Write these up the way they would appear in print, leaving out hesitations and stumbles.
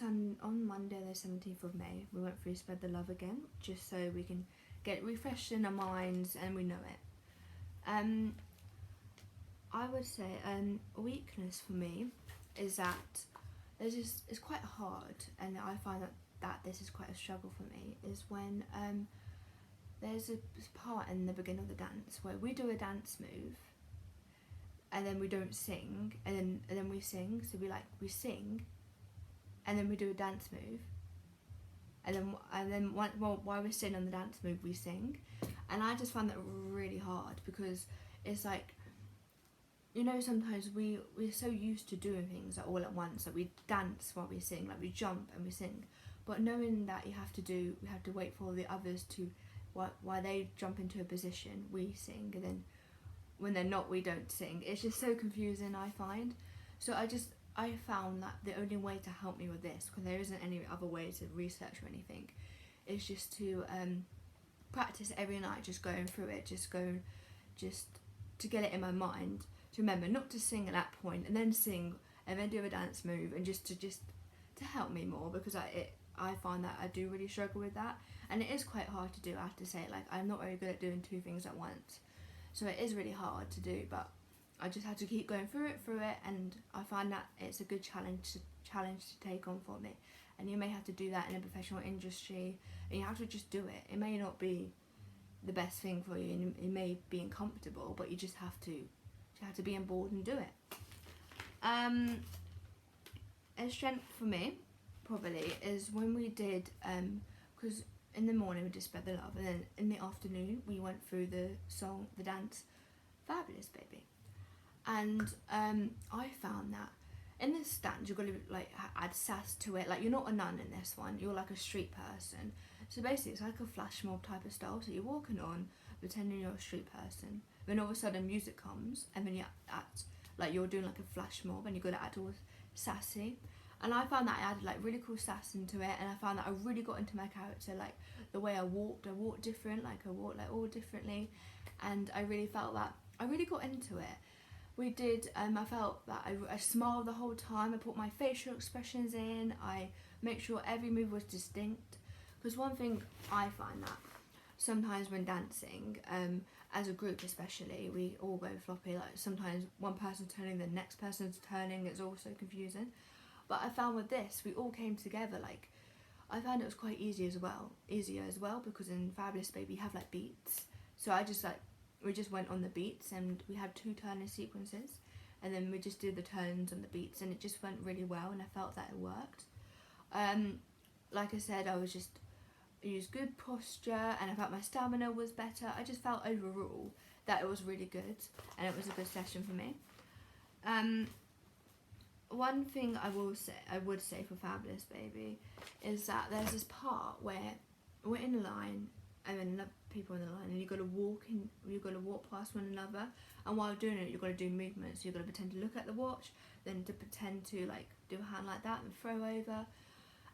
on Monday the 17th of May, we went through Spread the Love again, just so we can get refreshed in our minds and we know it. I would say a weakness for me is that it's quite hard, and I find that this is quite a struggle for me, is when there's a part in the beginning of the dance where we do a dance move and then we don't sing, and then we sing, so we sing and then we do a dance move, and then while we're sitting on the dance move we sing, and I just find that really hard, because it's like, you know, sometimes we're so used to doing things all at once, like we dance while we sing, like we jump and we sing, but knowing that we have to wait for the others to, while they jump into a position we sing, and then when they're not we don't sing. It's just so confusing, I find. So I found that the only way to help me with this, because there isn't any other way to research or anything, is just to practice every night, just going through it, just to get it in my mind, to remember not to sing at that point, and then sing, and then do a dance move, and just to help me more, because I find that I do really struggle with that, and it is quite hard to do, I have to say. Like, I'm not very good at doing two things at once, so it is really hard to do, but I just had to keep going through it, and I find that it's a good challenge to take on for me. And you may have to do that in a professional industry, and you have to just do it. It may not be the best thing for you, and it may be uncomfortable, but you just have to be on board and do it. A strength for me probably is when we did, because in the morning we did Spread the Love, and then in the afternoon we went through the dance Fabulous Baby, and I found that in this dance you've got to like add sass to it. Like, you're not a nun in this one, you're like a street person, so basically it's like a flash mob type of style, so you're walking on pretending you're a street person, then all of a sudden music comes, and then you act like you're doing like a flash mob, and you've got to act all sassy. And I found that I added like really cool sass into it, and I found that I really got into my character. Like, the way I walked different, like I walked like all differently, and I really felt that I really got into it. We did, I felt that I smiled the whole time, I put my facial expressions in, I make sure every move was distinct, because one thing I find that sometimes when dancing, as a group especially, we all go floppy, like sometimes one person's turning, the next person's turning, it's all so confusing. But I found with this, we all came together, like, I found it was quite easier as well, because in Fabulous Baby you have like beats, so we just went on the beats, and we had 2 turning sequences, and then we just did the turns on the beats, and it just went really well, and I felt that it worked. Like I said, I used good posture, and I felt my stamina was better. I just felt overall that it was really good, and it was a good session for me. One thing I would say for Fabulous Baby is that there's this part where we're in a line, and then other people in the line, and you've got to walk past one another, and while doing it you've got to do movements. You've got to pretend to look at the watch, then to pretend to like do a hand like that and throw over,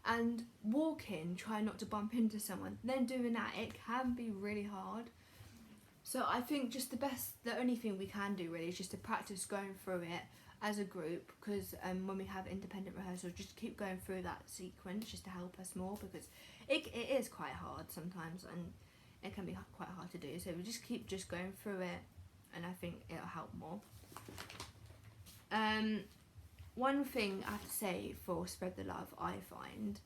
and walking, try not to bump into someone, then doing that, it can be really hard. So I think just the only thing we can do really is just to practice going through it as a group, because when we have independent rehearsals, just keep going through that sequence just to help us more, because it is quite hard sometimes, and it can be quite hard to do, so we just keep going through it, and I think it'll help more. One thing I have to say for Spread the Love, I find,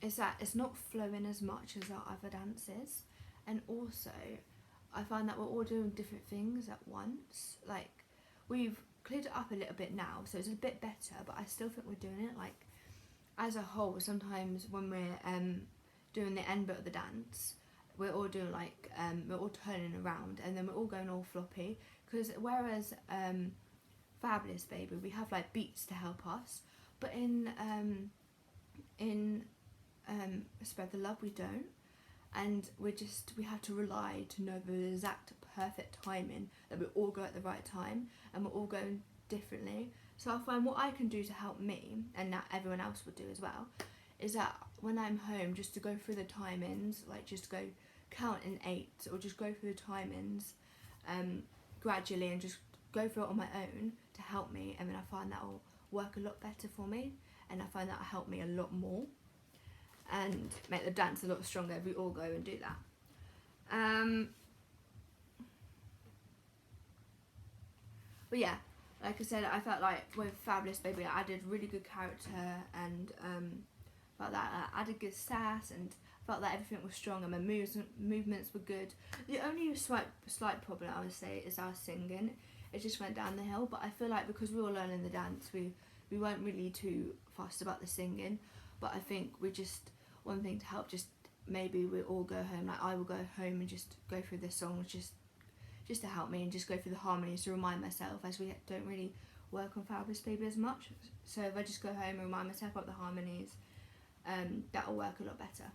is that it's not flowing as much as our other dances, and also I find that we're all doing different things at once. Like, we've cleared it up a little bit now, so it's a bit better, but I still think we're doing it like as a whole. Sometimes when we're doing the end bit of the dance, we're all doing like we're all turning around, and then we're all going all floppy, because whereas Fabulous Baby we have like beats to help us, but in Spread the Love we don't, and we have to rely to know the exact perfect timing, that we all go at the right time, and we're all going differently. So I find what I can do to help me, and that everyone else would do as well, is that when I'm home, just to go through the timings, like just go count in 8, or just go through the timings gradually, and just go through it on my own to help me, and then I find that will work a lot better for me, and I find that helped me a lot more and make the dance a lot stronger if we all go and do that. But yeah, like I said, I felt like with Fabulous Baby I added really good character, and felt that I added good sass, and felt that everything was strong and my movements were good. The only slight problem I would say is our singing. It just went down the hill, but I feel like because we were learning the dance, we weren't really too fussed about the singing. But I think we just, one thing to help, just maybe we all go home, like I will go home and just go through the songs just to help me, and just go through the harmonies to remind myself, as we don't really work on Fabulous Baby as much. So if I just go home and remind myself about the harmonies, that'll work a lot better.